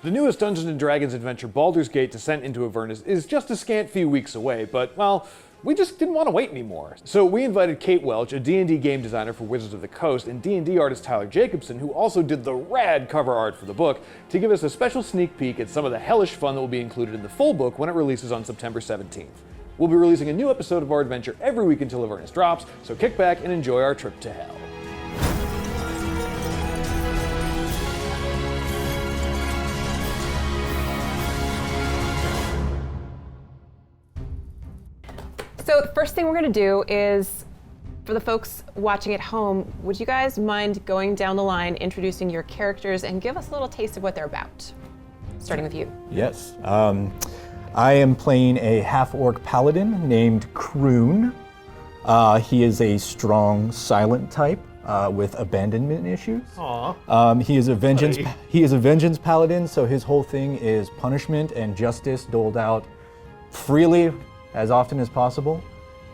The newest Dungeons & Dragons adventure, Baldur's Gate Descent into Avernus, is just a scant few weeks away, but, well, we just didn't want to wait anymore. So we invited Kate Welch, a D&D game designer for Wizards of the Coast, and D&D artist Tyler Jacobson, who also did the rad cover art for the book, to give us a special sneak peek at some of the hellish fun that will be included in the full book when it releases on September 17th. We'll be releasing a new episode of our adventure every week until Avernus drops, so kick back and enjoy our trip to hell. So the first thing we're gonna do is, for the folks watching at home, would you guys mind going down the line, introducing your characters, and give us a little taste of what they're about? Starting with you. Yes. I am playing a half-orc paladin named Kroon. He is a strong, silent type with abandonment issues. Aww. He is a vengeance paladin, so his whole thing is punishment and justice doled out freely as often as possible.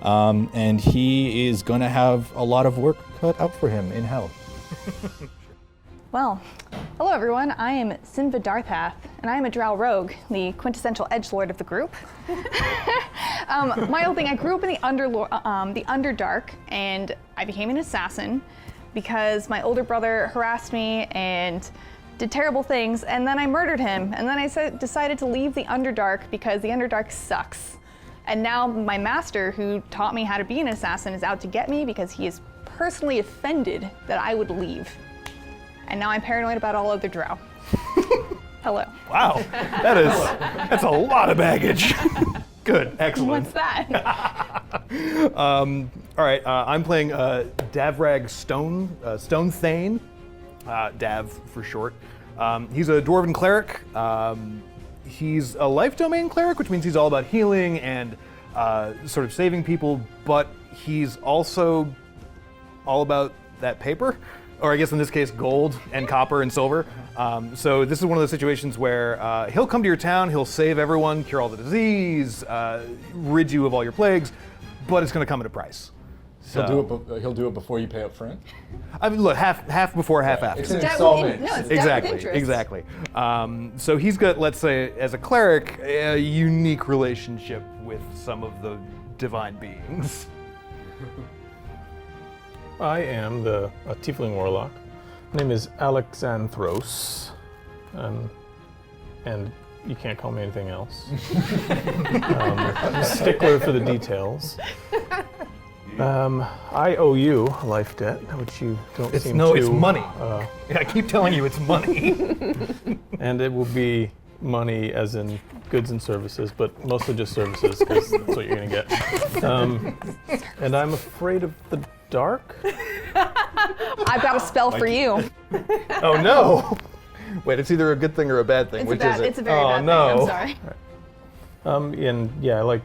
And he is going to have a lot of work cut out for him in hell. Well, hello everyone. I am Sinva Darthath, and I am a drow rogue, the quintessential edgelord of the group. My whole thing, I grew up in the Underdark, and I became an assassin because my older brother harassed me and did terrible things, and then I murdered him, and then I decided to leave the Underdark because the Underdark sucks. And now my master, who taught me how to be an assassin, is out to get me because he is personally offended that I would leave. And now I'm paranoid about all other drow. Hello. Wow, that's a lot of baggage. Good, excellent. What's that? All right, I'm playing Davrag Stone Thane, Dav for short. He's a dwarven cleric. He's a life domain cleric, which means he's all about healing and sort of saving people, but he's also all about that paper, or I guess in this case, gold and copper and silver. So this is one of those situations where he'll come to your town, he'll save everyone, cure all the disease, rid you of all your plagues, but it's going to come at a price. He'll do it before you pay up front? I mean, look, half before, half after. It's an installment. No, it's debt with interest. Exactly. So he's got, let's say, as a cleric, a unique relationship with some of the divine beings. I am a tiefling warlock. My name is Alexandros, and you can't call me anything else. I'm a stickler for the details. I owe you a life debt, which you don't seem to. It's money. I keep telling you it's money. And it will be money as in goods and services, but mostly just services, because that's what you're going to get. And I'm afraid of the dark. I've got a spell for you. Oh no! Wait, it's either a good thing or a bad thing. Which is it? It's a very bad thing, I'm sorry. And yeah,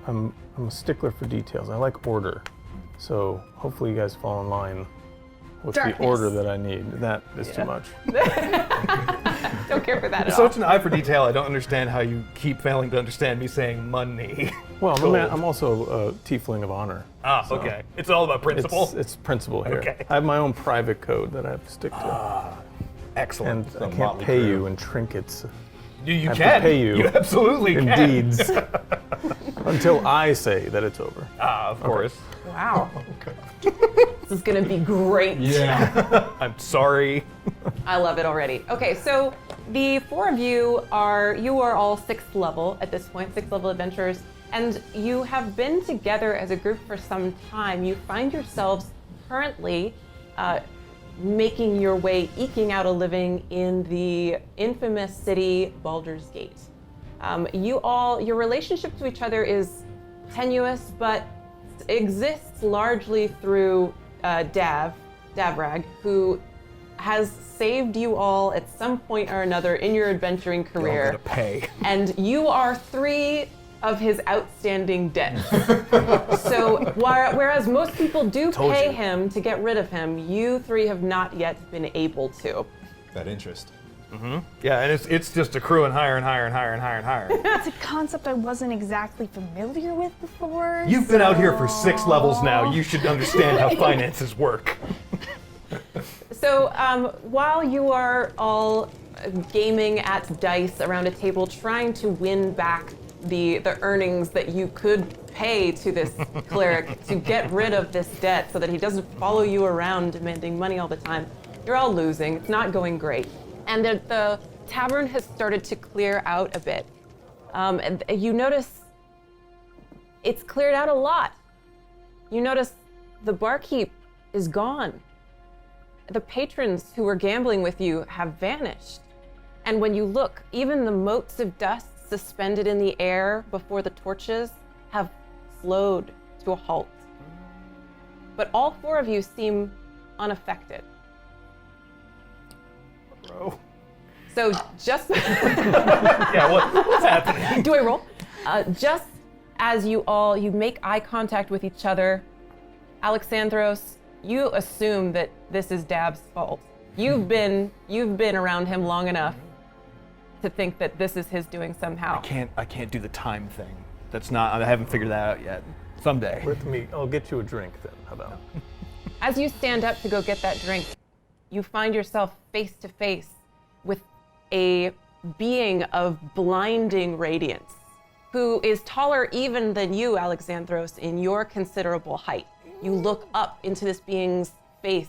I'm a stickler for details. I like order. So hopefully you guys fall in line with Darkness. the order that I need. That is too much. Don't care for that at all. Such an eye for detail, I don't understand how you keep failing to understand me saying money. Well, I'm also a tiefling of honor. So okay. It's all about principle? It's principle here. Okay. I have my own private code that I have to stick to. Excellent. And I can't pay you in trinkets. You I can. have to pay you You absolutely in can. deeds. Until I say that it's over. Of course. Wow. This is gonna be great. Yeah. I'm sorry. I love it already. Okay, so the four of you are all 6th level at this point, 6th level adventurers, and you have been together as a group for some time. You find yourselves currently making your way, eking out a living in the infamous city Baldur's Gate. Your relationship to each other is tenuous, but exists largely through Davrag, who has saved you all at some point or another in your adventuring career. I'm gonna pay. And you are 3 of his outstanding debts. So whereas most people do pay him to get rid of him, you 3 have not yet been able to. That interest. Mm-hmm. Yeah, and it's just accruing higher and higher and higher and higher and higher. It's a concept I wasn't exactly familiar with before. You've been out here for 6 levels now. You should understand how finances work. So while you are all gaming at dice around a table, trying to win back the earnings that you could pay to this cleric to get rid of this debt so that he doesn't follow you around demanding money all the time. You're all losing. It's not going great. And the tavern has started to clear out a bit. And you notice it's cleared out a lot. You notice the barkeep is gone. The patrons who were gambling with you have vanished. And when you look, even the motes of dust suspended in the air before the torches have slowed to a halt. But all four of you seem unaffected. Bro. So just Yeah, what's happening? do I roll? Just as you make eye contact with each other, Alexandros, you assume that this is Dab's fault. You've been around him long enough to think that this is his doing somehow. I can't do the time thing. That's not. I haven't figured that out yet. Someday. With me, I'll get you a drink then. How about? As you stand up to go get that drink, you find yourself face to face with a being of blinding radiance, who is taller even than you, Alexandros, in your considerable height. You look up into this being's face.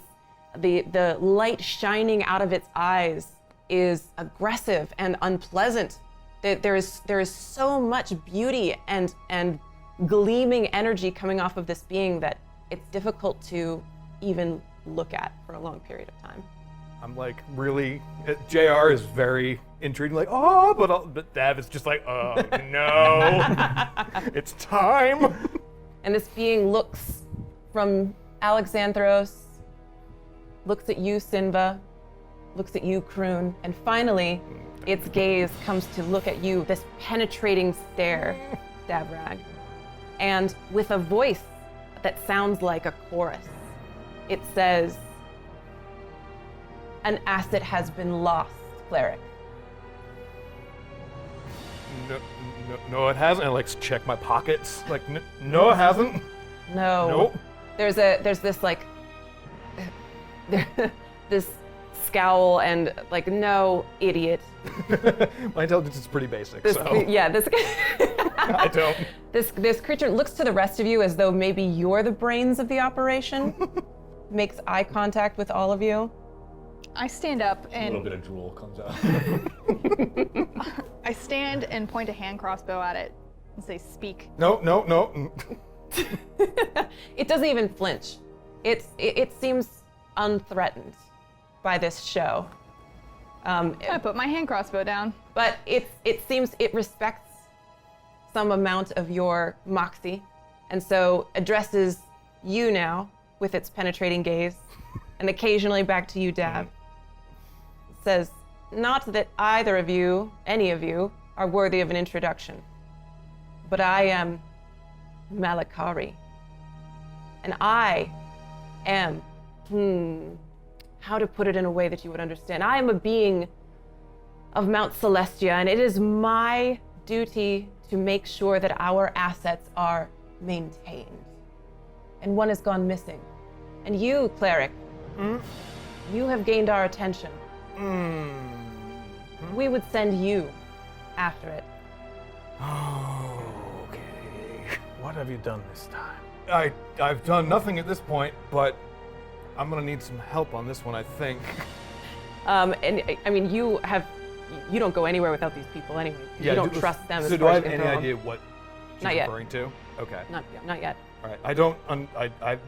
The light shining out of its eyes is aggressive and unpleasant. There is so much beauty and gleaming energy coming off of this being that it's difficult to even look at for a long period of time. I'm like really. JR is very intrigued, like oh, but Dav is just like no, it's time. And this being looks from Alexandros, looks at you, Sinva, looks at you, Kroon, and finally, its gaze comes to look at you, this penetrating stare, Davrag. And with a voice that sounds like a chorus, it says, "An asset has been lost, cleric." No, it hasn't. I like check my pockets. Like no, it hasn't. No. Nope. There's this like this scowl and like, no, idiot. My intelligence is pretty basic, This, so yeah, this I don't. this creature looks to the rest of you as though maybe you're the brains of the operation. Makes eye contact with all of you. I stand up A and little bit of drool comes out. I stand and point a hand crossbow at it and say, "Speak." No. It doesn't even flinch. It seems unthreatened by this show. I put my hand crossbow down. But it seems it respects some amount of your moxie, and so addresses you now with its penetrating gaze, and occasionally back to you, Dab. It says, "Not that either of you, any of you, are worthy of an introduction, but I am Malakari, and I am, how to put it in a way that you would understand. I am a being of Mount Celestia, and it is my duty to make sure that our assets are maintained. And one has gone missing. And you, cleric, you have gained our attention. We would send you after it." Okay. What have you done this time? I've done nothing at this point, but I'm gonna need some help on this one, I think. And I mean, you don't go anywhere without these people anyway. You don't trust them as So do far I as have you any can throw idea them. what she's Not yet. referring to? Okay. Not yet. All right. I don't.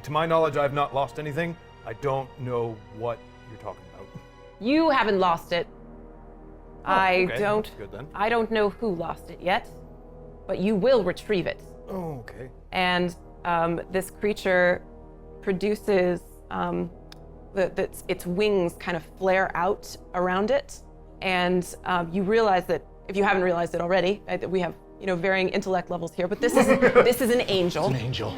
To my knowledge, I've not lost anything. I don't know what you're talking about. You haven't lost it. Okay, that's good then. I don't know who lost it yet, but you will retrieve it. Oh, okay. And this creature produces its wings kind of flare out around it, and you realize that, if you haven't realized it already, we have varying intellect levels here, but this is an angel. It's an angel.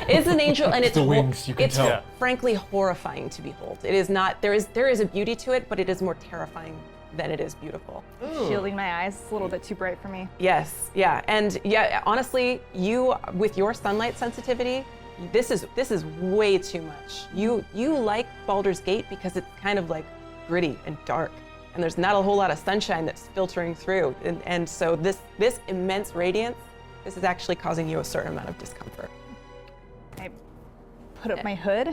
It's an angel, and it's the wings, you can it's tell. frankly horrifying to behold. It is not. There is a beauty to it, but it is more terrifying than it is beautiful. Shielding my eyes. It's a little bit too bright for me. Yes, yeah, and yeah, honestly, you with your sunlight sensitivity, this is way too much. You like Baldur's Gate because it's kind of like gritty and dark and there's not a whole lot of sunshine that's filtering through. And so this immense radiance, this is actually causing you a certain amount of discomfort. I put up my hood.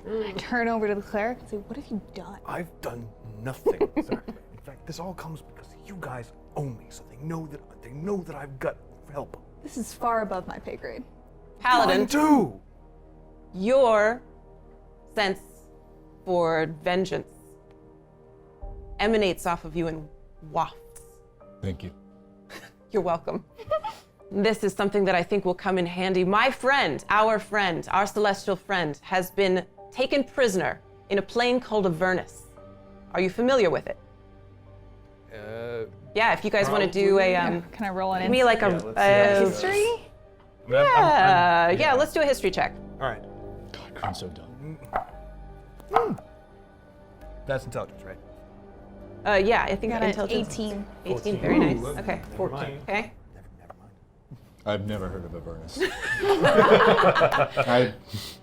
I turn over to the cleric and say, what have you done? I've done nothing, sir. In fact, this all comes because you guys owe me, so they know that I've got help. This is far above my pay grade. Paladin, Mine too. your sense for vengeance emanates off of you in wafts. Thank you. You're welcome. This is something that I think will come in handy. My friend, our celestial friend, has been taken prisoner in a plane called Avernus. Are you familiar with it? Yeah, if you guys want to do a Can I roll an give me like let's history? yeah, let's do a history check. All right. God, I'm so dumb. That's intelligence, right? Yeah, I think Got an intelligence. 18. 18, very nice. Ooh, Okay. never mind. Okay. Never mind. I've never heard of Avernus.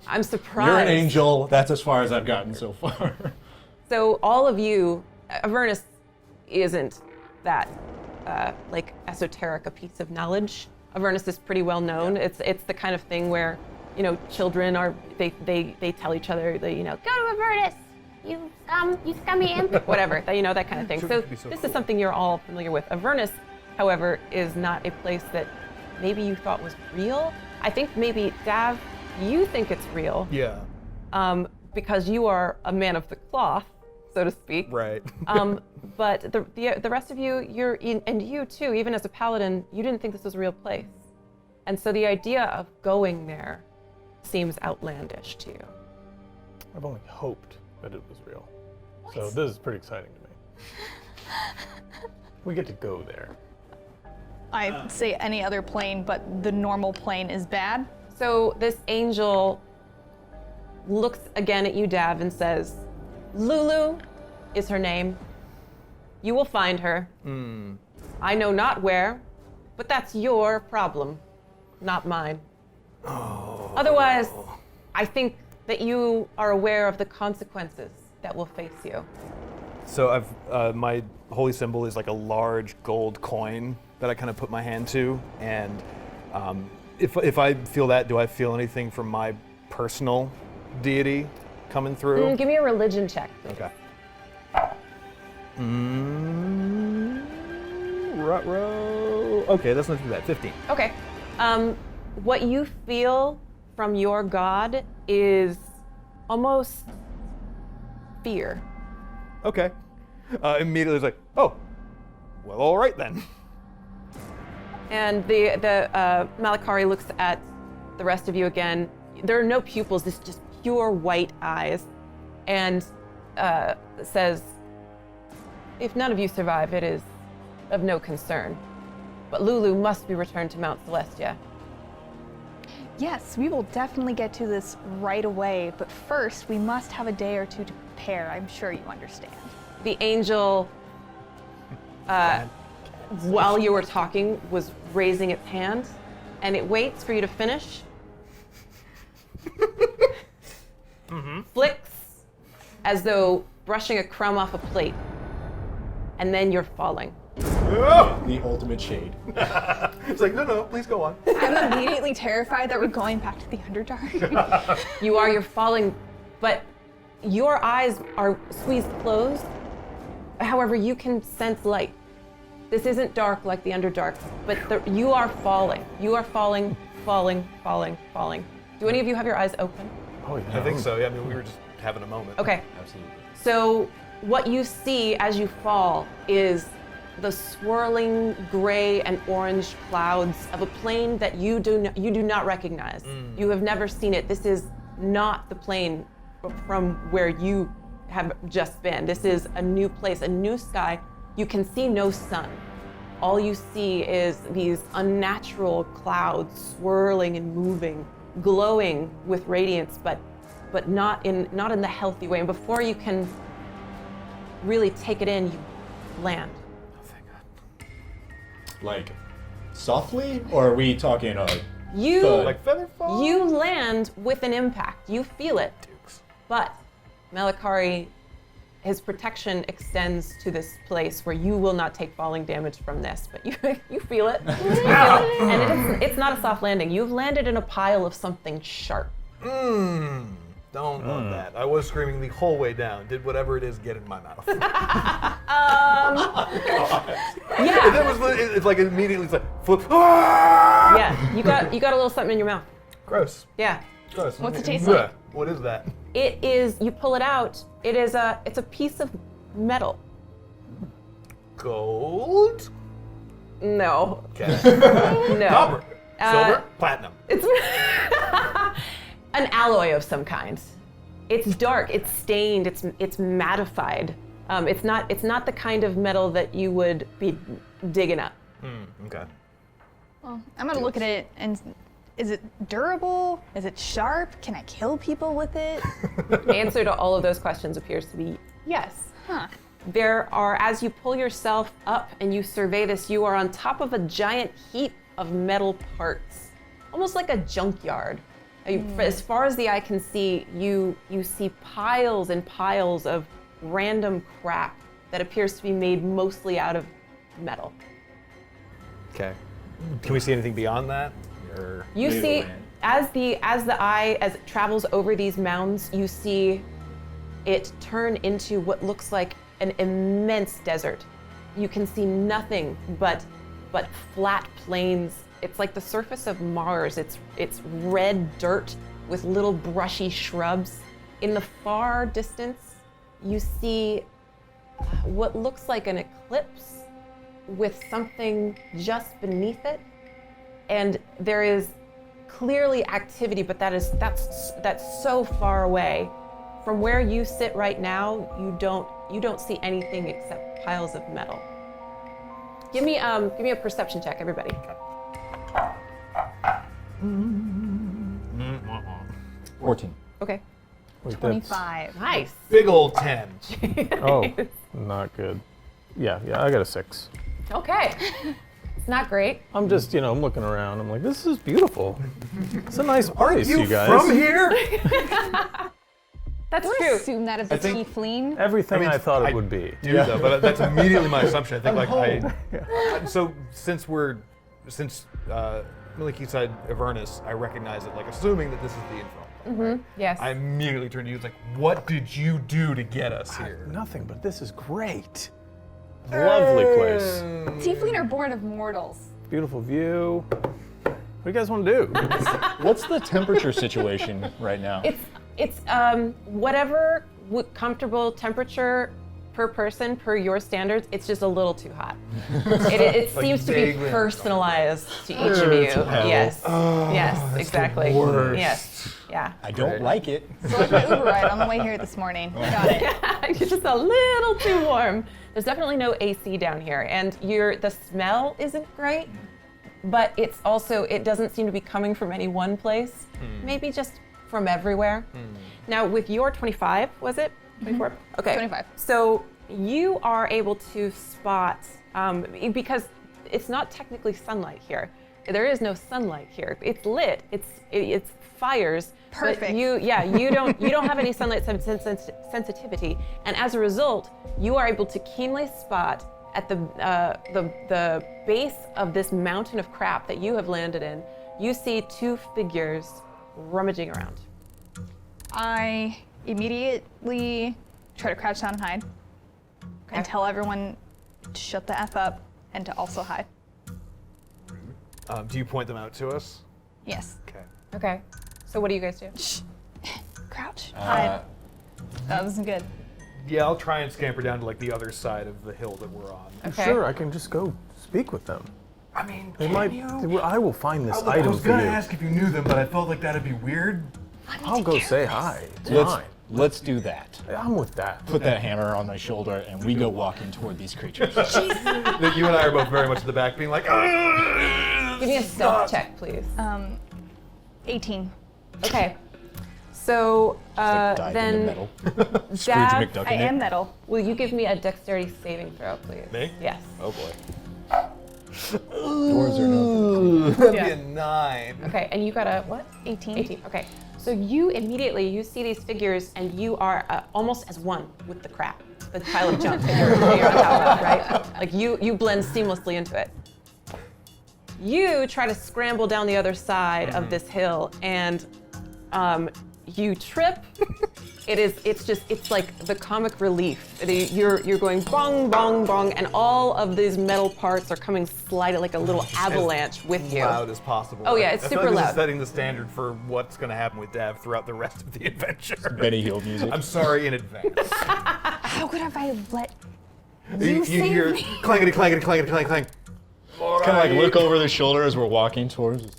I'm surprised. You're an angel. That's as far as I've gotten so far. So all of you, Avernus isn't that like esoteric a piece of knowledge. Avernus is pretty well known. Yeah. It's the kind of thing where, you know, children are they tell each other, they, you know, go to Avernus, you scummy imp, whatever, you know, that kind of thing. So Could be so this cool. is something you're all familiar with. Avernus, however, is not a place that maybe you thought was real. I think maybe Dav, you think it's real. Yeah. Because you are a man of the cloth, so to speak. Right. But the rest of you, and you too, even as a paladin, you didn't think this was a real place. And so the idea of going there seems outlandish to you. I've only hoped that it was real. So this is pretty exciting to me. We get to go there. I'd say any other plane, but the normal plane is bad. So this angel looks again at you, Dav, and says, Lulu is her name. You will find her. I know not where, but that's your problem, not mine. Otherwise, I think that you are aware of the consequences that will face you. So I've my holy symbol is like a large gold coin that I kind of put my hand to, and if I feel that, do I feel anything from my personal deity coming through? Give me a religion check, please. Okay. Ruh-roh. Okay, that's not too bad. 15. Okay. What you feel from your god is almost fear. Okay. Immediately it's like, oh, well, all right then. And the Malakari looks at the rest of you again. There are no pupils, this just pure white eyes, and says, if none of you survive, it is of no concern. But Lulu must be returned to Mount Celestia. Yes, we will definitely get to this right away, but first we must have a day or two to prepare. I'm sure you understand. The angel, while you were talking, was raising its hand, and it waits for you to finish. Flicks as though brushing a crumb off a plate, and then you're falling. The ultimate shade. It's like, no, please go on. I'm immediately terrified that we're going back to the Underdark. You're falling, but your eyes are squeezed closed. However, you can sense light. This isn't dark like the Underdark, but you are falling. You are falling. Do any of you have your eyes open? Oh yeah. I think so. Yeah, I mean, we were just having a moment. Okay. Absolutely. So what you see as you fall is the swirling gray and orange clouds of a plane that you do not recognize. You have never seen it. This is not the plane from where you have just been. This is a new place, a new sky. You can see no sun. All you see is these unnatural clouds swirling and moving, glowing with radiance, but not in the healthy way. And before you can really take it in, you land. Like, softly? Or are we talking You thud? Like feather fall? You land with an impact. You feel it. But Malakari his protection extends to this place where you will not take falling damage from this, but you feel it. You feel it. And it's not a soft landing. You've landed in a pile of something sharp. Don't want that. I was screaming the whole way down. Did whatever it is get in my mouth? Yeah. It's like immediately it's like flip. Yeah. You got a little something in your mouth. Gross. Yeah. Gross. What's it taste like? What is that? It is. You pull it out. It's a piece of metal. Gold? No. Okay. No. Copper. Silver? Platinum. It's an alloy of some kind. It's dark. It's stained. It's mattified. It's not the kind of metal that you would be digging up. Okay. Well, I'm gonna look at it and is it durable? Is it sharp? Can I kill people with it? The answer to all of those questions appears to be yes. Huh. There are, as you pull yourself up and you survey this, you are on top of a giant heap of metal parts, almost like a junkyard. As far as the eye can see, you see piles and piles of random crap that appears to be made mostly out of metal. Okay. Can we see anything beyond that? Or You see, as the eye, as it travels over these mounds, you see it turn into what looks like an immense desert. You can see nothing but flat plains. It's like the surface of Mars. It's red dirt with little brushy shrubs. In the far distance, you see what looks like an eclipse with something just beneath it. And there is clearly activity, but that's so far away. From where you sit right now, you don't see anything except piles of metal. Give me a perception check, everybody. 14. Okay. Wait, that's- 25. Nice. big old 10. Oh, not good. Yeah, I got a 6. Okay. It's not great. I'm just, I'm looking around. I'm like, this is beautiful. It's a nice place, you guys. From here? That's I would true. assume that is a think- tiefling. Everything I thought it would be. Dude, though, but that's immediately my assumption. I think so since Miliki said Avernus, I recognize it, like assuming that this is the info. Right? Yes. I immediately turned to you. It's like, what did you do to get us here? Nothing, but this is great. Lovely place. Tiefling are born of mortals. Beautiful view. What do you guys want to do? What's the temperature situation right now? It's whatever comfortable temperature per person, per your standards. It's just a little too hot. It Like seems to be vaguely personalized to each of you. Yes. Yes, exactly. worst. Yes. Yeah. I don't like it. So like my Uber ride on the way here this morning. Got it. You're just a little too warm. There's definitely no AC down here, and the smell isn't great, but it doesn't seem to be coming from any one place. Maybe just from everywhere. Now, with your 25, was it? 24? Okay. 25. So you are able to spot, because it's not technically sunlight here. There is no sunlight here. It's lit. It's fires. Perfect. But you don't have any sunlight sensitivity, and as a result, you are able to keenly spot at the base of this mountain of crap that you have landed in. You see two figures rummaging around. I immediately try to crouch down and hide and tell everyone to shut the F up and to also hide. Do you point them out to us? Yes. Okay. Okay. So what do you guys do? Crouch. Hide. That wasn't good. Yeah, I'll try and scamper down to like the other side of the hill that we're on. Okay. Sure, I can just go speak with them. I mean, They can might. you? I will find this I item was for gonna you. ask if you knew them, but I felt like that'd be weird. I'll go say hi. It's fine. Let's do that. I'm with that. Put that hammer on my shoulder and we go walking toward these creatures. That you and I are both very much at the back, being like, Give me a stealth check, please. 18. Okay. So Dive in the then, metal. Scrooge Dav, McDuck I in am it. metal. will you give me a dexterity saving throw, please? Me? Yes. Oh boy. Doors are no. That'd Yeah. be a 9. Okay, and you got a what? 18. 18. Okay. So you immediately, you see these figures and you are almost as one with the crap, the pile of junk that you're on top of, right? Like you blend seamlessly into it. You try to scramble down the other side of this hill and you trip. It's like the comic relief. You're going bong, bong, bong, and all of these metal parts are coming sliding like a little avalanche with you. Loud as possible. Oh yeah, it's I feel super like this loud. is setting the standard for what's going to happen with Dav throughout the rest of the adventure. Benny Hill music. I'm sorry in advance. How could have I let you you save hear me? clangety, clangety, clangety, clang, clang. Kind of like look over the shoulder as we're walking towards.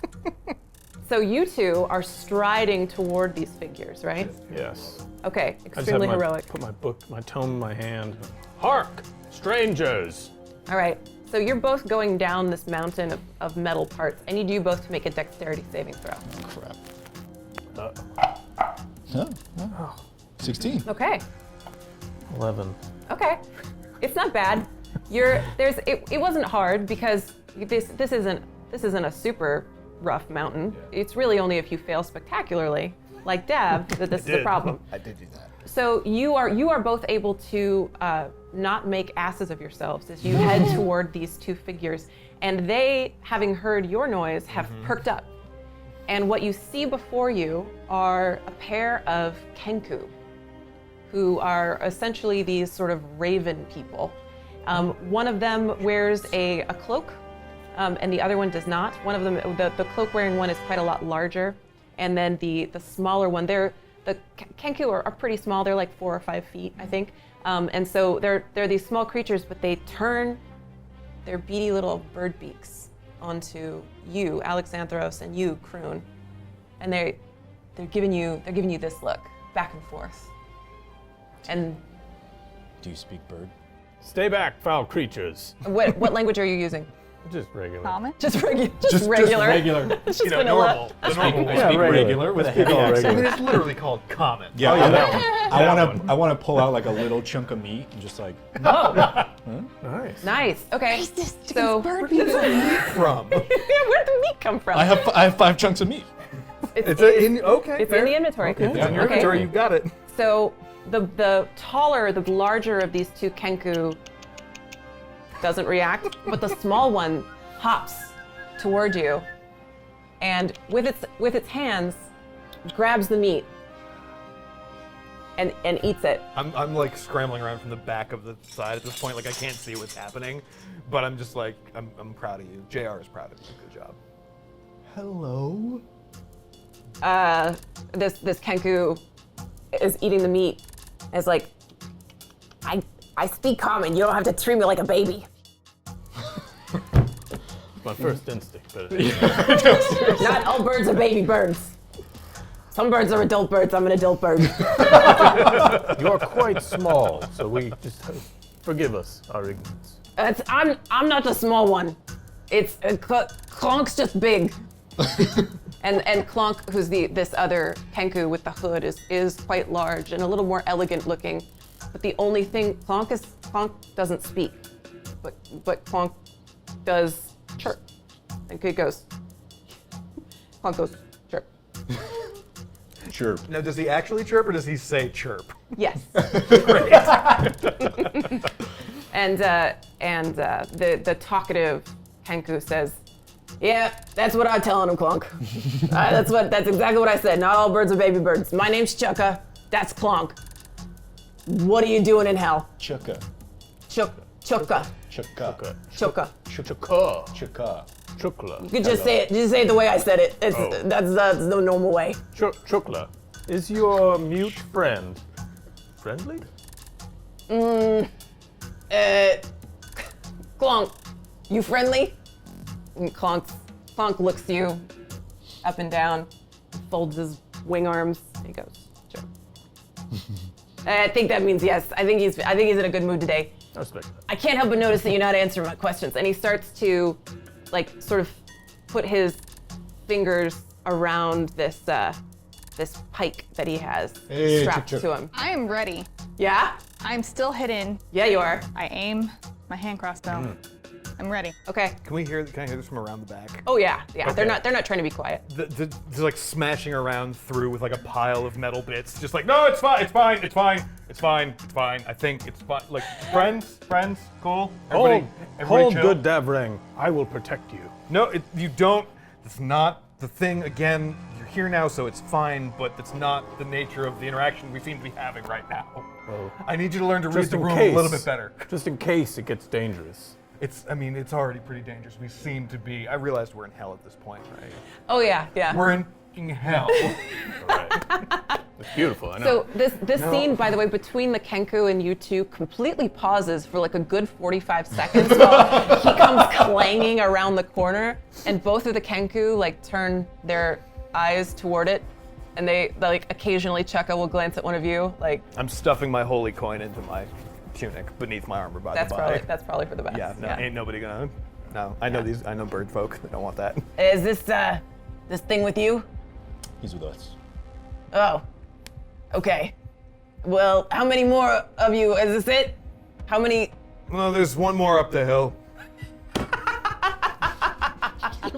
So you two are striding toward these figures, right? Yes. Okay, I just extremely have heroic. put my book, my tome in my hand. Hark, strangers! All right, so you're both going down this mountain of metal parts. I need you both to make a dexterity saving throw. Crap. Huh? 16. Okay, 11. okay, it's not bad. It wasn't hard because this isn't a super rough mountain. It's really only if you fail spectacularly, like Dav, that this is a problem. I did do that. So you are both able to not make asses of yourselves as you head toward these two figures, and they, having heard your noise, have perked up. And what you see before you are a pair of Kenku, who are essentially these sort of raven people. One of them wears a cloak, and the other one does not. One of them, the cloak-wearing one, is quite a lot larger, and then the smaller one, the Kenku are pretty small. They're like 4 or 5 feet, I think. And so they're these small creatures, but they turn their beady little bird beaks onto you, Alexandros, and you, Kroon, and they're giving you this look back and forth. And Do you speak bird? Stay back, foul creatures. what language are you using? Just regular. Common? Just regular. Just regular. It's just vanilla. normal. The normal way. Yeah, regular with a heavy all accent. I mean, it's literally called common. Yeah, that I want to pull out like a little chunk of meat and just like. Nice. Nice. Okay. So where bird beaks. From. did the meat come from? I have 5 chunks of meat. It's in the inventory. It's in your inventory. You've got it. So the taller, the larger of these two Kenku doesn't react, but the small one hops toward you, and with its hands grabs the meat and eats it. I'm like scrambling around from the back of the side at this point. Like I can't see what's happening, but I'm just like I'm proud of you. JR is proud of you. Good job. Hello. This Kenku is eating the meat. And it's like, I speak common. You don't have to treat me like a baby. My first instinct, but Not all birds are baby birds. Some birds are adult birds. I'm an adult bird. you're quite small, so we just forgive us our ignorance. I'm not the small one. It's Klonk's just big. And Klonk, who's this other Kenku with the hood, is quite large and a little more elegant looking. But the only thing, Klonk doesn't speak, but Klonk does chirp. And it goes, Klonk goes, chirp. Chirp. Now, does he actually chirp or does he say chirp? Yes. And the talkative Kenku says, "Yeah, that's what I'm telling him, Klonk. That's exactly what I said. Not all birds are baby birds. My name's Chukka. That's Klonk. What are you doing in hell?" Chukka. Chukka. Chukka. Chukka. Chukka. Chukka. Chukla. You could just say it. Just say it the way I said it. That's the normal way. Chukla. Is your mute friend friendly? Klonk, you friendly? And Klonk looks you up and down, folds his wing arms. He goes, sure. I think that means yes. I think he's in a good mood today. I respect that. I can't help but notice that you're not answering my questions. And he starts to, like, sort of put his fingers around this pike that he has strapped to him. I am ready. Yeah? I'm still hidden. Yeah, you are. I aim my hand crossbow. I'm ready. Okay. Can I hear this from around the back? Oh yeah. Okay. They're not trying to be quiet. They're like smashing around through with like a pile of metal bits. Just like, no, it's fine, it's fine, it's fine, it's fine, it's fine. I think it's fine. Like, friends, cool? Everybody Hold chill? good, Davrang. I will protect you. No, you don't. It's not the thing. Again, you're here now, so it's fine, but it's not the nature of the interaction we seem to be having right now. Oh. I need you to learn to read Just the in room case. a little bit better. Just in case it gets dangerous. It's already pretty dangerous. We seem to be, I realized we're in hell at this point, right? Oh yeah. We're in fucking hell. It's beautiful, I know. So this scene, by the way, between the Kenku and you two completely pauses for like a good 45 seconds while he comes clanging around the corner, and both of the Kenku like turn their eyes toward it, and they like occasionally Chukka will glance at one of you, like I'm stuffing my holy coin into my tunic beneath my armor, by the by. that's probably for the best. Yeah, no, ain't nobody gonna. No, I know I know bird folk. They don't want that. Is this thing with you? He's with us. Oh. Okay. Well, how many more of you? Is this it? How many? Well, there's one more up the hill.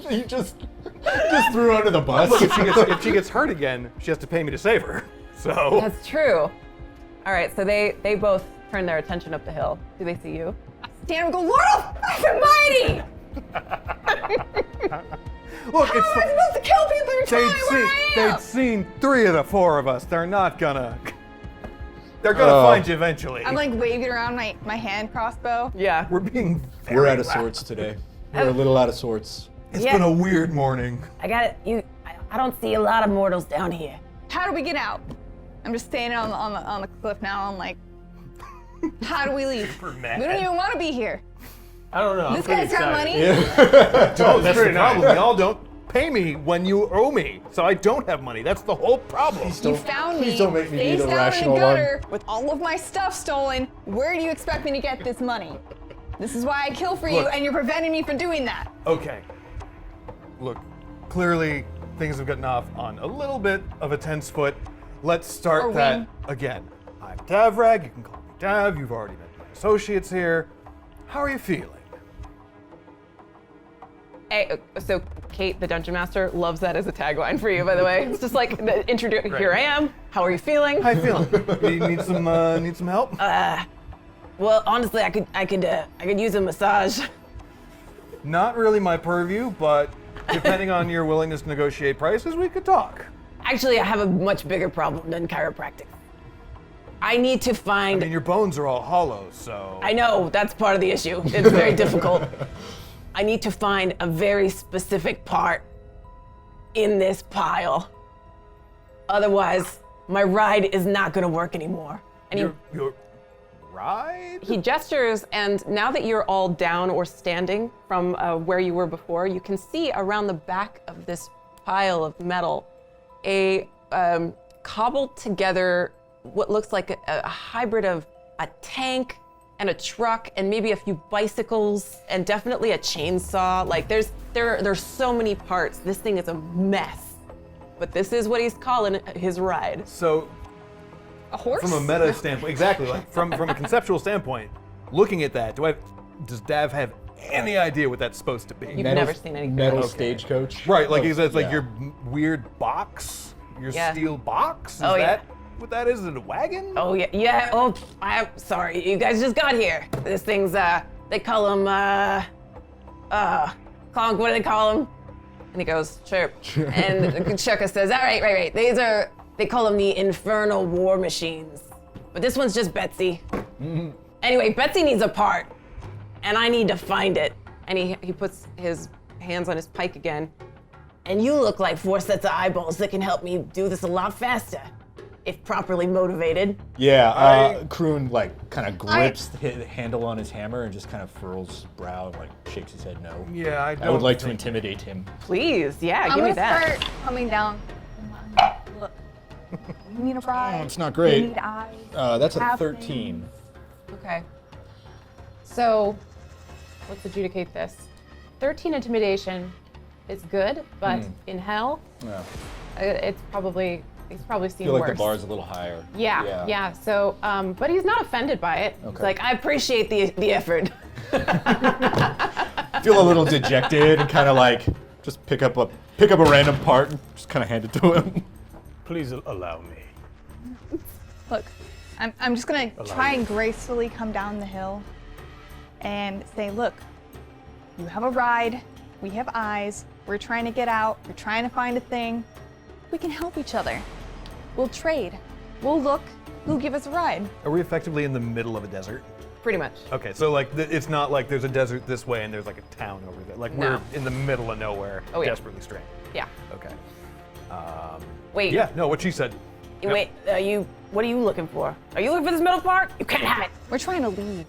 You just threw her under the bus. Look, if she gets hurt again, she has to pay me to save her. So. That's true. All right, so they both turn their attention up the hill. Do they see you? Stand and go, Lord Almighty! Look, How am I supposed to kill people every time where I am? they'd seen 3 of the 4 of us. They're gonna find you eventually. I'm like waving around my hand crossbow. Yeah. We're being We're out of loud. sorts today. We're a little out of sorts. It's been a weird morning. I got it. I don't see a lot of mortals down here. How do we get out? I'm just standing on the cliff now. I'm like, how do we leave? We don't even want to be here. I don't know. This guy's got money. That's the problem. Y'all don't pay me when you owe me, so I don't have money. That's the whole problem. You found me Please don't make me be face the down rational in the one. gutter with all of my stuff stolen. Where do you expect me to get this money? This is why I kill for you, Look. and you're preventing me from doing that. Okay. Look, clearly things have gotten off on a little bit of a tense foot. Let's start Or that wing. again. I'm Davrag. You can call me Dav. You've already met my associates here. How are you feeling? Hey, so Kate, the dungeon master, loves that as a tagline for you, by the way. It's just like here I am. How are you feeling? How you feeling? need some help? Well, honestly, I could use a massage. Not really my purview, but depending on your willingness to negotiate prices, we could talk. Actually, I have a much bigger problem than chiropractic. I need to I find. mean, your bones are all hollow, so. I know, that's part of the issue. It's very difficult. I need to find a very specific part in this pile. Otherwise, my ride is not gonna work anymore. And Your ride? he gestures, and now that you're all down or standing from where you were before, you can see around the back of this pile of metal a cobbled together what looks like a hybrid of a tank and a truck and maybe a few bicycles and definitely a chainsaw. Like there's so many parts. This thing is a mess. But this is what he's calling his ride. So, A horse? from a meta standpoint, exactly, like from a conceptual standpoint, looking at that, does Dav have any idea what that's supposed to be? You've never seen anything. Metal Okay. stagecoach. Right, like Oh, it's like yeah. your weird box, your Yeah. steel box. Is Oh, yeah. that what that is? Is it a wagon? Oh yeah. Oh, I'm sorry. You guys just got here. This thing's they call them Clonk, what do they call him? And he goes, chirp. And Chukka says, all right. they call them the infernal war machines. But this one's just Betsy. Anyway, Betsy needs a part, and I need to find it. And he puts his hands on his pike again. And you look like 4 sets of eyeballs that can help me do this a lot faster, if properly motivated. Yeah, Kroon like kind of grips the handle on his hammer and just kind of furls brow and like shakes his head no. Yeah, I would like to intimidate him. Please, yeah, I'm give me gonna that. start coming down. Look, you need a ride. It's not great. You need eyes. That's a Half 13. Okay. So, let's adjudicate this. 13 intimidation is good, but in hell, Yeah. he's probably I seen feel worse. like the bar's a little higher. Yeah. So, but he's not offended by it. Okay. He's like, I appreciate the effort. feel a little dejected and kind of like just pick up a random part and just kind of hand it to him. Please allow me. Look, I'm just gonna try and gracefully come down the hill and say, look, you have a ride, we have eyes, we're trying to get out, we're trying to find a thing. We can help each other. We'll trade. We'll look, who'll give us a ride. Are we effectively in the middle of a desert? Pretty much. Okay, so like it's not like there's a desert this way and there's like a town over there. Like we're No. in the middle of nowhere, Oh, yeah. desperately stranded. Yeah. Okay. Wait. Yeah, no, what she said. Wait, what are you looking for? Are you looking for this middle part? You can't have it. We're trying to leave.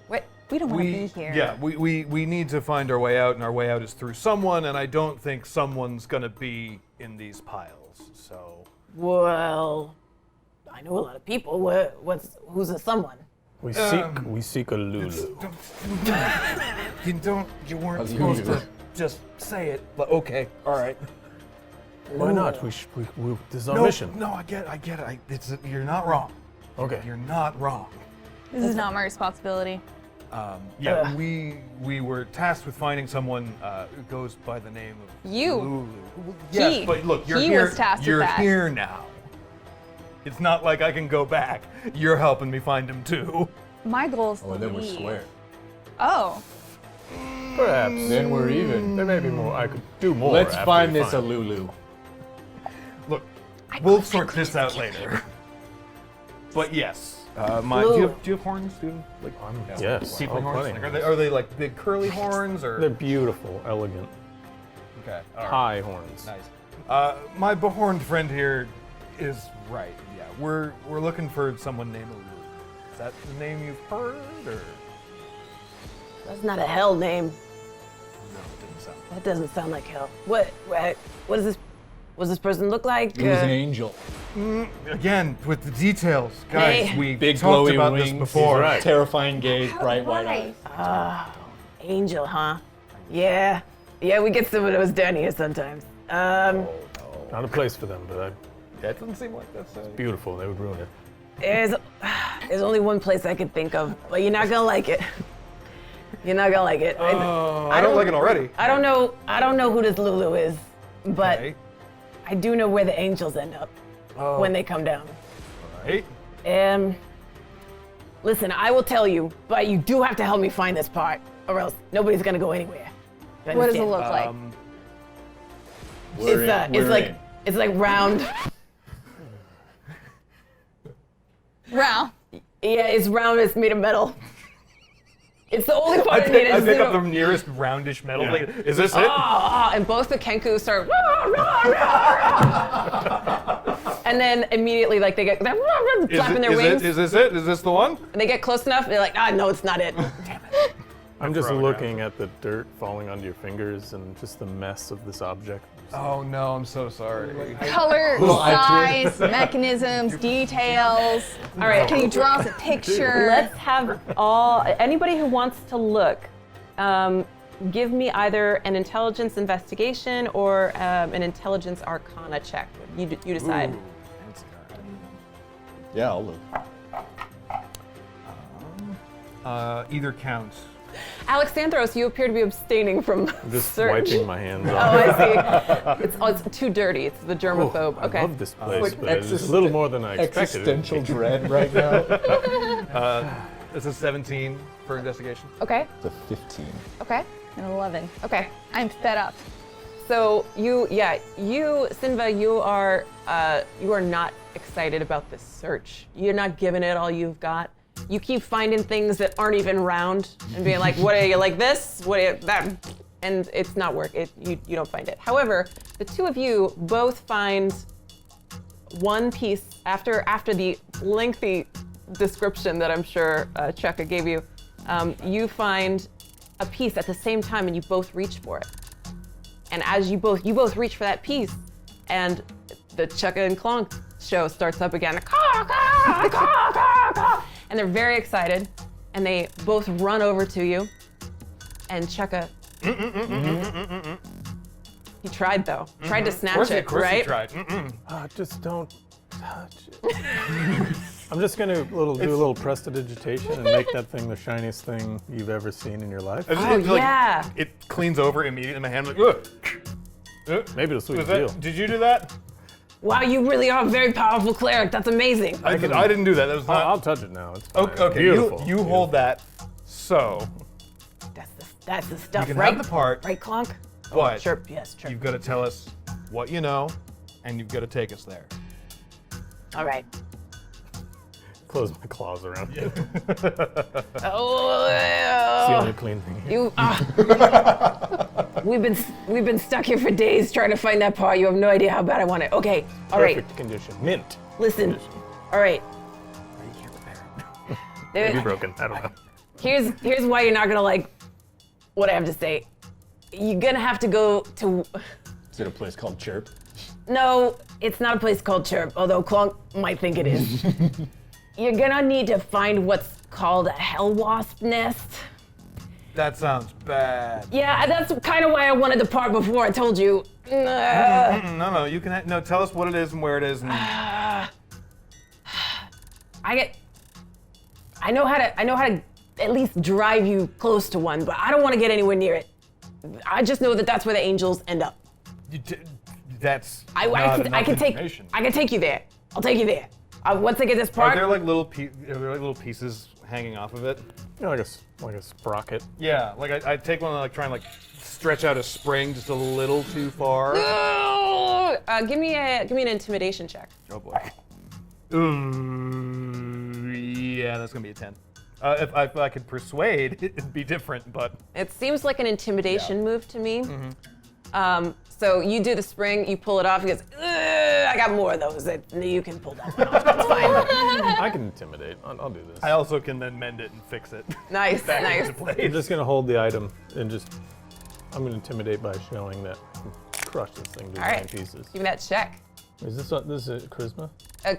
What? We don't want to be here. Yeah, we need to find our way out, and our way out is through someone, and I don't think someone's gonna be in these piles. So Well, I know a lot of people. Who's a someone? We seek a Lulu. you weren't supposed to just say it. But okay, all right. Why not? This is our mission. No, I get it. You're not wrong. Okay. You're not wrong. This is not my responsibility. Yeah, we were tasked with finding someone who goes by the name of You. Lulu. Yes, He. but look, you're He here. was tasked with you're that. here now. It's not like I can go back. You're helping me find him too. My goal is to Oh, and then we're leave. square. Oh, Perhaps. Then we're even. There may be more. I could do more. Let's after find we this a Lulu. Look, we'll sort this out later. But yes, do you have horns, dude? Like Yes. tiefling Oh, horns? plenty. Like, are they like big curly horns or? They're beautiful, elegant, Okay. all right. high horns. Nice. My behorned friend here is right. Yeah, we're looking for someone named Lulu. Is that the name you've heard, or? That's not a hell name. No, it didn't sound. That doesn't sound like hell. What does this? What does this person look like? He was an angel. Again, with the details, guys. Hey. We Big talked glowy about wings. this before. right. Terrifying gaze, bright white eyes. Angel, huh? Yeah, we get some of those down here sometimes. Not a place for them, but That doesn't seem like that's beautiful. They would ruin it. There's only one place I could think of, but you're not gonna like it. You're not gonna like it. I don't like it already. I don't know who this Lulu is, but Okay. I do know where the angels end up when they come down. Right. Listen, I will tell you, but you do have to help me find this part, or else nobody's gonna go anywhere. You what does it understand? look like? It's like round. Round. Yeah, it's round. It's made of metal. It's the only part I needed. I to pick do. up the nearest roundish metal thing. Is this it? And both the Kenku start, and then immediately, like, they're flapping their wings. Is this it? Is this the one? And they get close enough, they're like, No, it's not it. I'm just throwing looking at the dirt falling onto your fingers and just the mess of this object. Oh no, I'm so sorry. Color, size, mechanisms, details. all right, Can you draw us a picture? let's have anybody who wants to look, give me either an intelligence investigation or an intelligence arcana check. You decide. Yeah, I'll look. Either counts. Alexandros, you appear to be abstaining from I'm just search. wiping my hands Oh, off. I see. It's too dirty. It's the germaphobe. I Okay. love this place, but it's a little more than I expected. Existential dread right now. This is 17 for investigation. Okay. It's a 15. Okay. An 11. Okay. I'm fed up. So you, Sinva, you are not excited about this search. You're not giving it all you've got. You keep finding things that aren't even round and being like, what are you, like this? What are you, that? And it's not work. You don't find it. However, the two of you both find one piece after the lengthy description that I'm sure Cheka gave you. You find a piece at the same time, and you both reach for it. And as you both reach for that piece, and the Cheka and Clonk show starts up again. Caw, caw, caw, caw, caw. And they're very excited, and they both run over to you. And Cheka, he tried though. Tried to snatch it, Of course right? he tried. Just don't touch it. I'm just gonna do a little prestidigitation and make that thing the shiniest thing you've ever seen in your life. Oh, yeah. It cleans over immediately in my hand. Like, ugh. Maybe it'll sweeten Was the deal. that, did you do that? Wow, you really are a very powerful cleric. That's amazing. I didn't do that. That was not. I'll touch it now. It's fine. Okay, Beautiful. you hold that. So, That's the stuff, you can right? have the part, Right, Clonk? but Chirp, yes, chirp. you've got to tell us what you know, and you've got to take us there. All right. Close my claws around you. Oh, It's the only clean thing here. we've been stuck here for days trying to find that part. You have no idea how bad I want it. Okay, all right. Perfect condition. Mint. Listen. All right. Maybe broken. I don't know. Here's why you're not gonna like what I have to say. You're gonna have to go to. Is it a place called Chirp? No, it's not a place called Chirp, although Clonk might think it is. You're gonna need to find what's called a hell wasp nest. That sounds bad. Yeah, that's kind of why I wanted the part before I told you. No, you can. No, tell us what it is and where it is. And I know how to at least drive you close to one, but I don't want to get anywhere near it. I just know that that's where the angels end up. That's I not can enough take information. you there. I'll take you there. Once I get this part. Are there like little pieces hanging off of it? You know, like a sprocket. Yeah, like I take one and like try and like stretch out a spring just a little too far. Give me an intimidation check. Oh boy. Ooh, yeah, that's gonna be a 10. If I could persuade, it'd be different, but It seems like an intimidation move to me. So you do the spring, you pull it off. He goes, I got more of those. You can pull that one off. That's fine. I can intimidate. I'll do this. I also can then mend it and fix it. Nice, back nice. into place. I'm just gonna hold the item and I'm gonna intimidate by showing that I can crush this thing to All right. 9 pieces. Give me that check. Is this is charisma?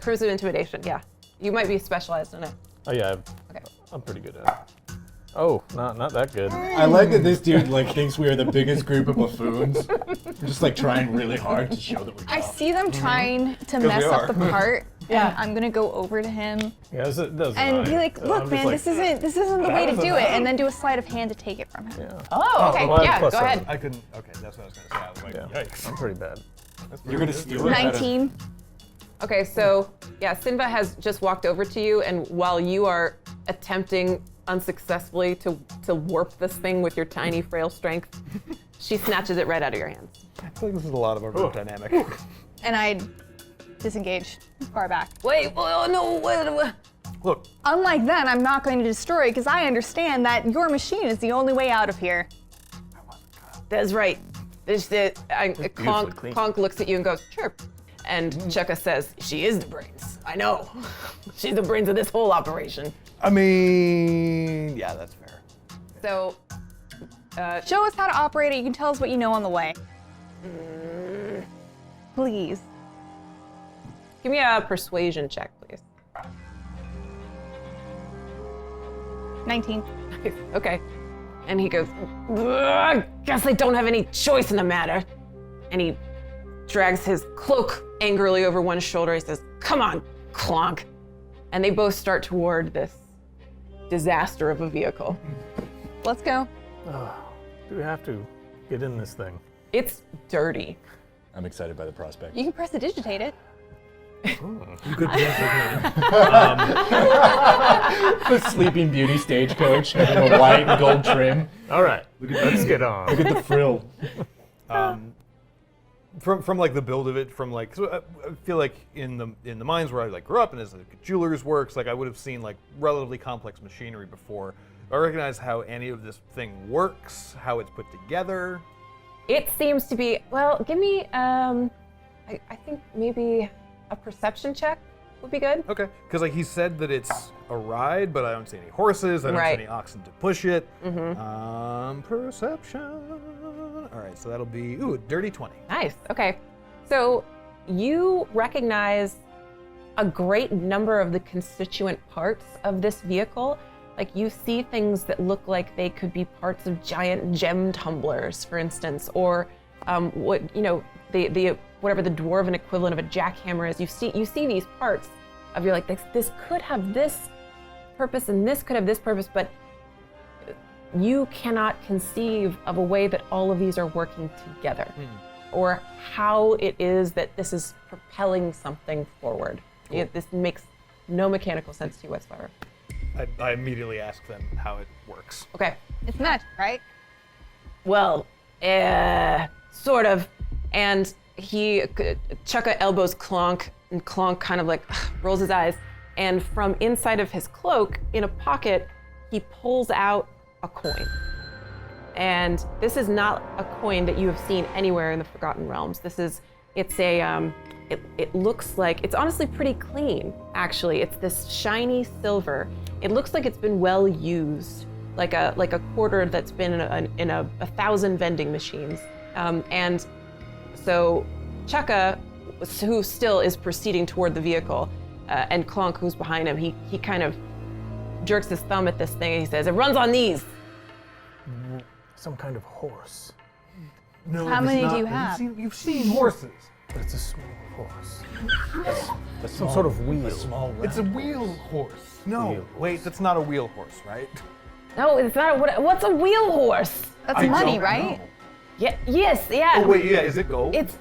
Cruise of intimidation. Yeah, you might be specialized in it. Oh yeah, Okay. I'm pretty good at it. Oh, not that good. I like that this dude like thinks we are the biggest group of buffoons. We're just like trying really hard to show that we're I tough. see them trying to we mess are. up the part. And I'm gonna go over to him Yeah, it doesn't and be like, I'm "Look, just man, like, this isn't the way to do it," and then do a sleight of hand to take it from him. Yeah. Oh, okay. well, Yeah, plus go ahead. I couldn't. Okay, that's what I was gonna say. I was like, Yeah. yikes. I'm pretty bad. You're gonna steal it. 19. Okay, so yeah, Sinva has just walked over to you, and while you are attempting unsuccessfully to warp this thing with your tiny, frail strength, she snatches it right out of your hands. I feel like this is a lot of our group dynamic. And I disengage far back. Wait, oh no, wait. Look, Unlike then, I'm not going to destroy it because I understand that your machine is the only way out of here. That's right. Clonk looks at you and goes, chirp. And Cheka says, She is the brains. I know. She's the brains of this whole operation. I mean, yeah, that's fair. so Show us how to operate it. You can tell us what you know on the way. Please. give me a persuasion check, please. 19. Okay. And he goes, "Ugh, guess I don't have any choice in the matter." And he drags his cloak angrily over one shoulder. He says, come on, Clonk. And they both start toward this disaster of a vehicle. Let's go. Do we have to get in this thing? It's dirty. I'm excited by the prospect. You can press to digitate it. The Sleeping Beauty stagecoach in a white and gold trim. All right, let's get on. Look at the frill. From like the build of it, from like, so I feel like in the mines where I like grew up and as like a jeweler's works, like I would have seen like relatively complex machinery before. I recognize how any of this thing works, how it's put together. It seems to be, well, give me, I think maybe a perception check would be good. Okay, because like he said that it's a ride, but I don't see any horses. I don't Right. see any oxen to push it. Perception. All right, so that'll be a dirty 20. Nice. Okay. So you recognize a great number of the constituent parts of this vehicle. Like you see things that look like they could be parts of giant gem tumblers, for instance, or the whatever the dwarven equivalent of a jackhammer is. You see these parts, of you're like, this could have this purpose and this could have this purpose, but you cannot conceive of a way that all of these are working together, or how it is that this is propelling something forward. This makes no mechanical sense to you whatsoever. I immediately ask them how it works. Okay. It's magic, right? Well, sort of. And Chukka elbows Clonk, and Clonk kind of like rolls his eyes. And from inside of his cloak, in a pocket, he pulls out a coin. And this is not a coin that you have seen anywhere in the Forgotten Realms. It looks like, it's honestly pretty clean, actually. It's this shiny silver. It looks like it's been well used, like a quarter that's been in a 1,000 vending machines. And so Chukka, who still is proceeding toward the vehicle, and Clonk, who's behind him, he kind of jerks his thumb at this thing and he says, "It runs on these." Some kind of horse. No, How it's many not. do you have? You've seen horses. But it's a small horse. Some sort of wheel. It's a wheel horse. No, Wheel wait, that's not a wheel horse, right? No, it's not. What's a wheel horse? That's I money, don't right? know. Yeah. Yes. Yeah. Oh wait, yeah, is it gold? It's.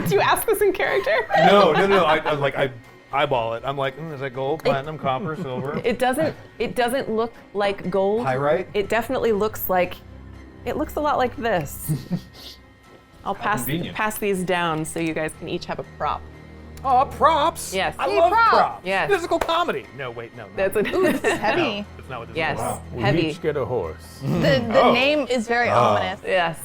Do you ask this in character? No. I eyeball it. I'm like, is that gold, platinum, copper, silver? It doesn't look like gold. Pyrite? It definitely looks like. It looks a lot like this. I'll pass these down so you guys can each have a prop. Oh, props! Yes. I Hey, love prop. props. Yes. Physical comedy. No, wait, no. That's it. This is heavy. That's not what this Yes. is. We Heavy. each get a horse. The name is very ominous. Yes.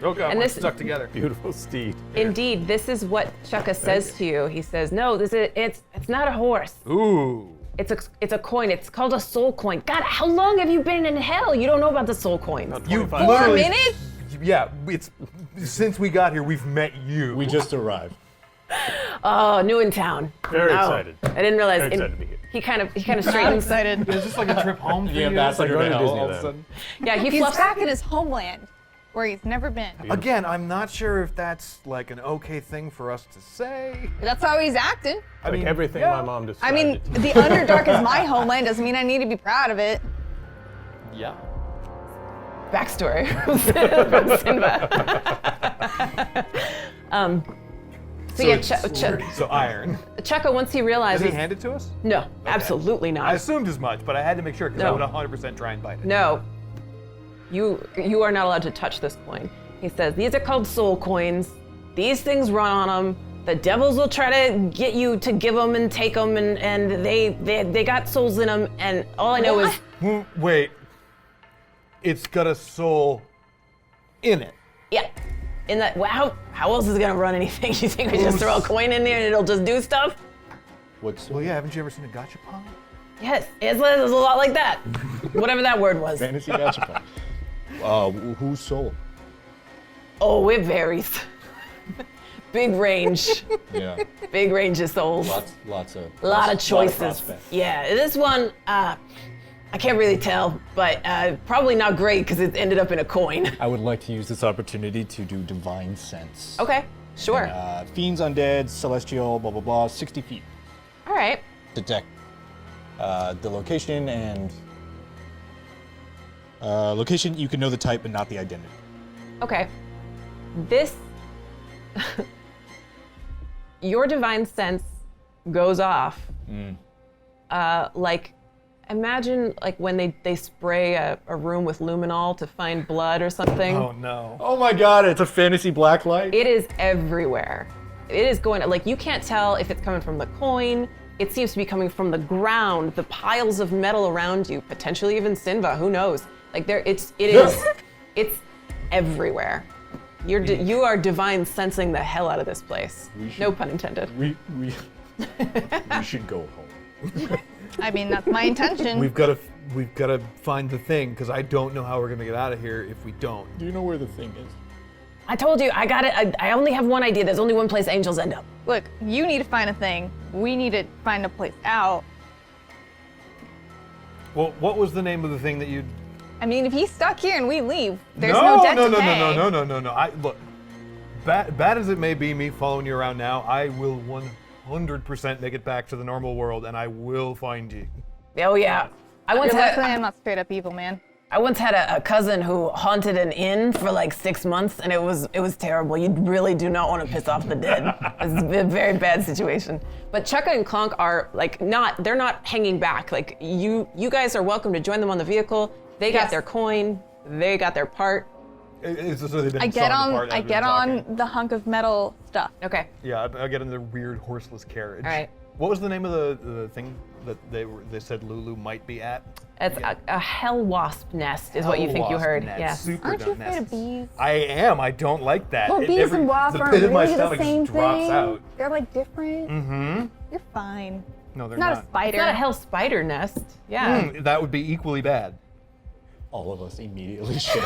Okay, And we're this- stuck together. Beautiful steed. Indeed, this is what Chukka says to you. He says, "No, it's not a horse. Ooh. It's a coin. It's called a soul coin." God, how long have you been in hell? You don't know about the soul coins. You 25 literally- minutes? Yeah, it's since we got here, we've met you. We just arrived. Oh, new in town. Very No, excited. I didn't realize. Very excited to be here. He kind of straightens. Excited. Is this like a trip home for The you? ambassador Like to going to hell all of a Disneyland. sudden. Yeah, he He's fluffs. back in his homeland, where he's never been. Again, I'm not sure if that's like an okay thing for us to say. That's how he's acting. I Like mean, everything yeah. my mom described. I mean, it to me. the Underdark is my homeland. Doesn't mean I need to be proud of it. Yeah. Backstory from Sinbad. So yeah, So iron. Chukka, once he Does realizes, he hand it to us? no, absolutely not. I assumed as much, but I had to make sure because I No. would 100% try and bite it. No, you are not allowed to touch this coin. He says, "These are called soul coins. These things run on them. The devils will try to get you to give them and take them, and they got souls in them. And all I know is, Wait. It's got a soul in it. yeah, in that. Wow, how else is it gonna run anything? You think we just throw a coin in there and it'll just do stuff? What's Well, yeah. Haven't you ever seen a gachapon? Yes, it's a lot like that. Whatever that word was. fantasy gachapon? Whose soul? Oh, it varies. Big range. Yeah. Big range of souls. Lots of. A lot of choices. prospects. Yeah, this one, I can't really tell, but probably not great because it ended up in a coin. I would like to use this opportunity to do divine sense. Okay, sure. Fiends, undead, celestial, blah blah blah. 60 feet. All right. Detect the location and location. You can know the type, but not the identity. Okay. This, your divine sense goes off. Like, imagine like when they spray a room with luminol to find blood or something. Oh no. Oh my God! It's a fantasy blacklight. It is everywhere. It is going, like, you can't tell if it's coming from the coin. It seems to be coming from the ground, the piles of metal around you, potentially even Sinva, who knows? Like, it's everywhere. You are divine sensing the hell out of this place. No pun intended. We should go home. I mean, that's my intention. We've got to find the thing because I don't know how we're gonna get out of here if we don't. Do you know where the thing is? I told you, I got it. I only have one idea. There's only one place angels end up. Look, you need to find a thing. We need to find a place out. Well, what was the name of the thing that you? I mean, if he's stuck here and we leave, there's no debt to pay. No. I look. Bad as it may be, me following you around now, I will 100% make it back to the normal world, and I will find you. Oh yeah. I once You're luckily had I'm not straight up evil, man. a cousin who haunted an inn for like 6 months, and it was terrible. You really do not want to piss off the dead. It's a very bad situation. But Chukka and Clonk are like they're not hanging back. Like you guys are welcome to join them on the vehicle. They got their coin, they got their part. It's just so they've been I get sawing apart on. I as we've get been on talking. the hunk of metal stuff. Okay. Yeah, I get in the weird horseless carriage. All right. What was the name of the thing that they said Lulu might be at? It's a hell wasp nest is what you think you Wasp heard. nest. Yeah. Super Aren't you dumb afraid of nests. bees? I am. I don't like that. Well, bees and wasps the aren't pit of my really the stomach same just drops thing. out. They're like different. Mm-hmm. You're fine. No, they're Not a not. spider. It's not a hell spider nest. Yeah. That would be equally bad. All of us immediately share.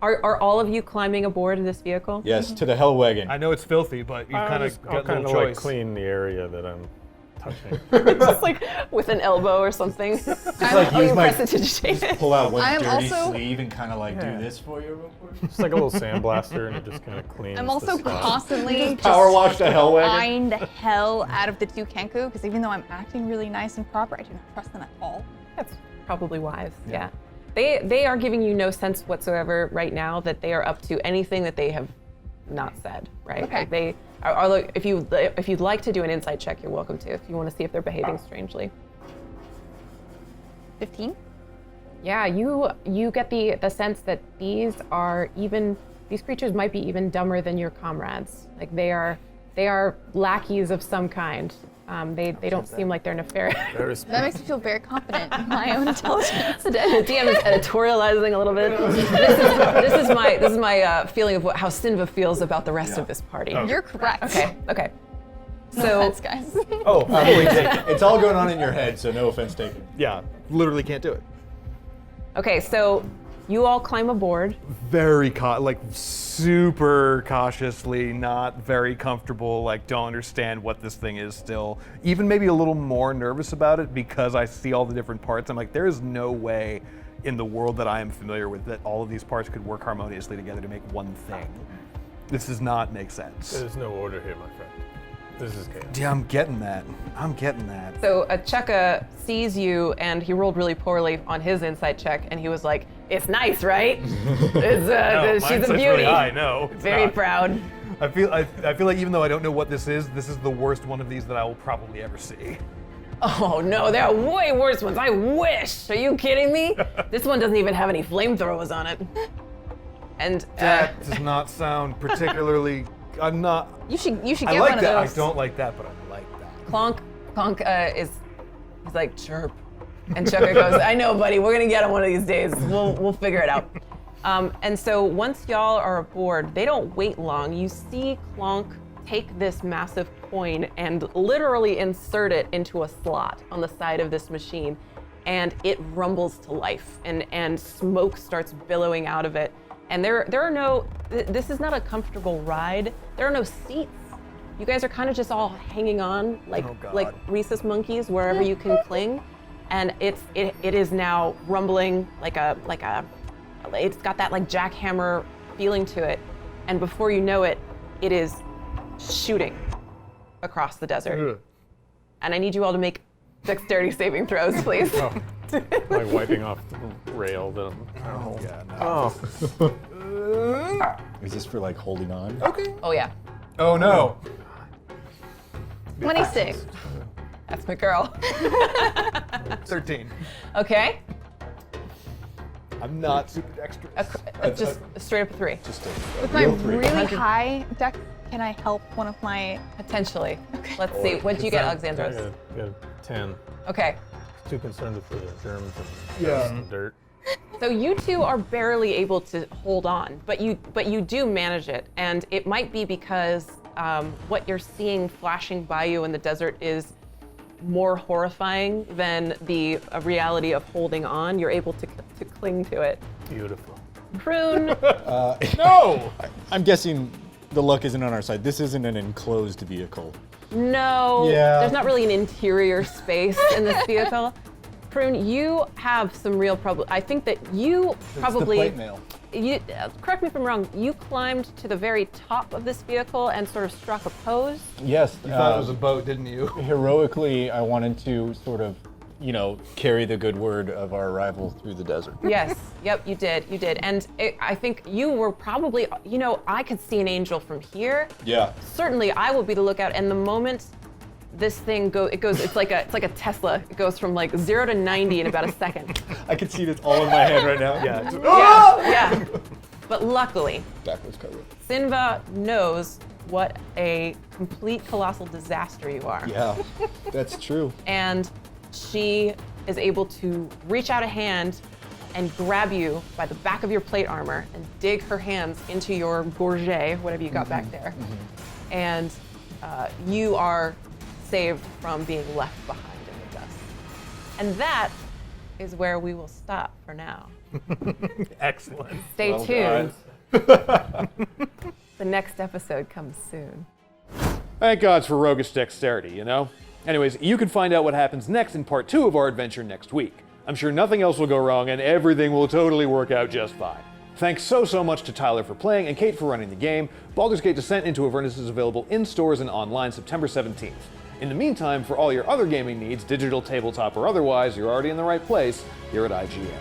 Are all of you climbing aboard this vehicle? Yes, to the hell wagon. I know it's filthy, but you kind of I'll got a kind little of choice. like clean the area that I'm touching. Just like with an elbow or something. Just like use my Prestidigitate it. pull out one I am dirty also- sleeve and kind of like Yeah. do this for you real quick. It's like a little sandblaster, and it just kind of cleans. I'm the also spot. constantly Power wash the hell wagon. eyeing the hell out of the two Kenku because even though I'm acting really nice and proper, I do not trust them at all. That's probably wise. Yeah. They are giving you no sense whatsoever right now that they are up to anything that they have not said, right? Okay. Like they are like, if you'd like to do an insight check, you're welcome to. If you want to see if they're behaving strangely. 15. Yeah, you get the sense that these creatures might be even dumber than your comrades. Like they are lackeys of some kind. They don't seem like they're nefarious. That makes me feel very confident in my own intelligence. The DM is editorializing a little bit. This is my feeling of how Sinva feels about the rest of this party. You're correct. Okay. No So offense, guys. Oh, It's all going on in your head, so no offense taken. yeah, literally can't do it. okay, so you all climb aboard. Very super cautiously, not very comfortable, like don't understand what this thing is still. Even maybe a little more nervous about it because I see all the different parts. I'm like, there is no way in the world that I am familiar with that all of these parts could work harmoniously together to make one thing. This does not make sense. There's no order here, my friend. This is chaos. Yeah, I'm getting that. So Chukka sees you, and he rolled really poorly on his insight check, and he was like, "It's nice, right? She's a beauty. no. Very proud." I feel like even though I don't know what this is the worst one of these that I will probably ever see. Oh no, there are way worse ones. I wish. Are you kidding me? This one doesn't even have any flamethrowers on it. And That does not sound particularly. I'm not. You should get I one like of that. those. I don't like that, but I like that. Clonk he's like, chirp. And Chukka goes, I know, buddy, we're gonna get him one of these days. We'll figure it out. And so once y'all are aboard, they don't wait long. You see Clonk take this massive coin and literally insert it into a slot on the side of this machine. And it rumbles to life and smoke starts billowing out of it. And there are no, this is not a comfortable ride. There are no seats. You guys are kind of just all hanging on like rhesus monkeys wherever you can cling. And it is now rumbling it's got that like jackhammer feeling to it. And before you know it, it is shooting across the desert. Ugh. And I need you all to make dexterity saving throws, please. Like wiping off the rail. Is this for like holding on? Oh yeah, Oh no. 26. that's my girl. 13. Okay, I'm not super dexterous. just straight up a 3. Just a With my real three. really high dex, can I help one of my? Potentially. Let's see. What did you get, Alexandros? I got 10. Okay. Too concerned with the germs and Yeah. dust and dirt. So you two are barely able to hold on, but you do manage it, and it might be because what you're seeing flashing by you in the desert is more horrifying than the reality of holding on. You're able to cling to it. Beautiful. Prune. No! I'm guessing the luck isn't on our side. This isn't an enclosed vehicle. No. Yeah. There's not really an interior space in this vehicle. Prune, you have some real problem. I think that you probably. It's the plate mail. You, correct me if I'm wrong. You climbed to the very top of this vehicle and sort of struck a pose. Yes. You thought it was a boat, didn't you? Heroically, I wanted to sort of, carry the good word of our arrival through the desert. Yes. Yep. You did. You did. And I think you were probably. I could see an angel from here. Yeah. Certainly, I will be the lookout. And the moment this thing goes. It's like a Tesla. It goes from like 0 to 90 in about a second. I can see this all in my head right now. Yeah. Yeah. But luckily, Backwards cover. Sinva knows what a complete colossal disaster you are. Yeah, that's true. And she is able to reach out a hand and grab you by the back of your plate armor and dig her hands into your gorget, whatever you got back there. And you are saved from being left behind in the dust. And that is where we will stop for now. Excellent. Stay Well tuned. done. The next episode comes soon. Thank gods for roguish dexterity, you know? Anyways, you can find out what happens next in part 2 of our adventure next week. I'm sure nothing else will go wrong and everything will totally work out just fine. Thanks so much to Tyler for playing and Kate for running the game. Baldur's Gate Descent into Avernus is available in stores and online September 17th. In the meantime, for all your other gaming needs, digital, tabletop, or otherwise, you're already in the right place here at IGN.